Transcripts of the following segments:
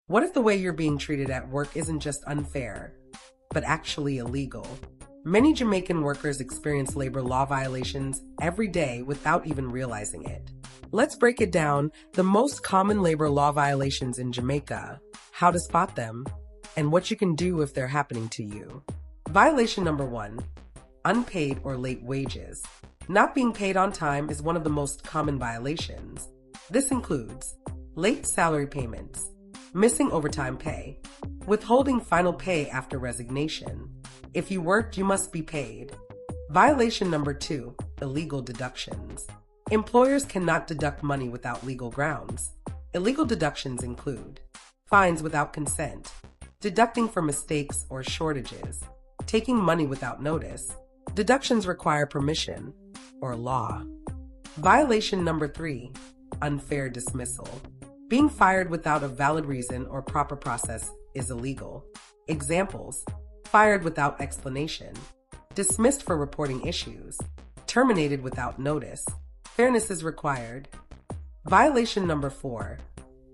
What if the way you're being treated at work isn't just unfair, but actually illegal? Many Jamaican workers experience labor law violations every day without even realizing it. Let's break it down: the most common labor law violations in Jamaica, how to spot them, and what you can do if they're happening to you. Violation number 1, unpaid or late wages. Not being paid on time is one of the most common violations. This includes late salary payments, missing overtime pay, withholding final pay after resignation. If you worked, you must be paid. Violation number 2, illegal deductions. Employers cannot deduct money without legal grounds. Illegal deductions include fines without consent, deducting for mistakes or shortages, taking money without notice. Deductions require permission or law. Violation number 3, unfair dismissal. Being fired without a valid reason or proper process is illegal. Examples: fired without explanation, dismissed for reporting issues, terminated without notice. Fairness is required. Violation number 4,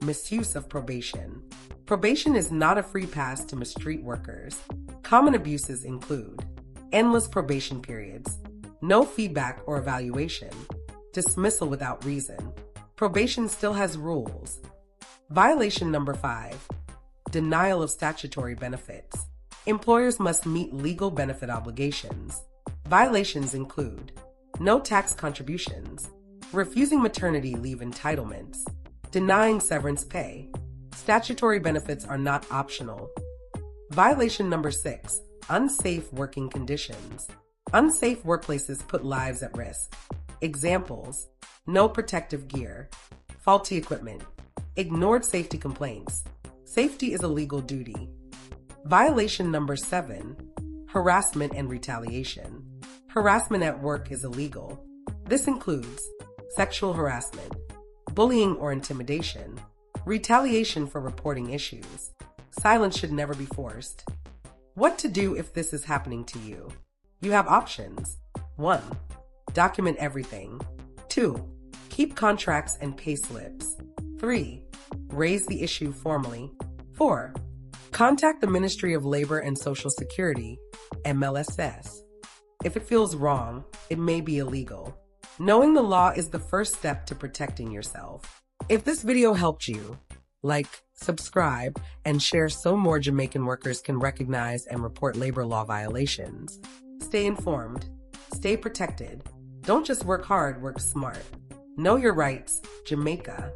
misuse of probation. Probation is not a free pass to mistreat workers. Common abuses include endless probation periods, no feedback or evaluation, dismissal without reason. Probation still has rules. Violation number 5, denial of statutory benefits. Employers must meet legal benefit obligations. Violations include no tax contributions, refusing maternity leave entitlements, denying severance pay. Statutory benefits are not optional. Violation number 6, unsafe working conditions. Unsafe workplaces put lives at risk. Examples: no protective gear, faulty equipment, ignored safety complaints. Safety is a legal duty. Violation number 7, harassment and retaliation. Harassment at work is illegal. This includes sexual harassment, bullying or intimidation, retaliation for reporting issues. Silence should never be forced. What to do if this is happening to you? You have options. 1, document everything. 2, keep contracts and pay slips. 3, raise the issue formally. 4, contact the Ministry of Labor and Social Security, MLSS. If it feels wrong, it may be illegal. Knowing the law is the first step to protecting yourself. If this video helped you, like, subscribe, and share so more Jamaican workers can recognize and report labor law violations. Stay informed. Stay protected. Don't just work hard, work smart. Know your rights, Jamaica.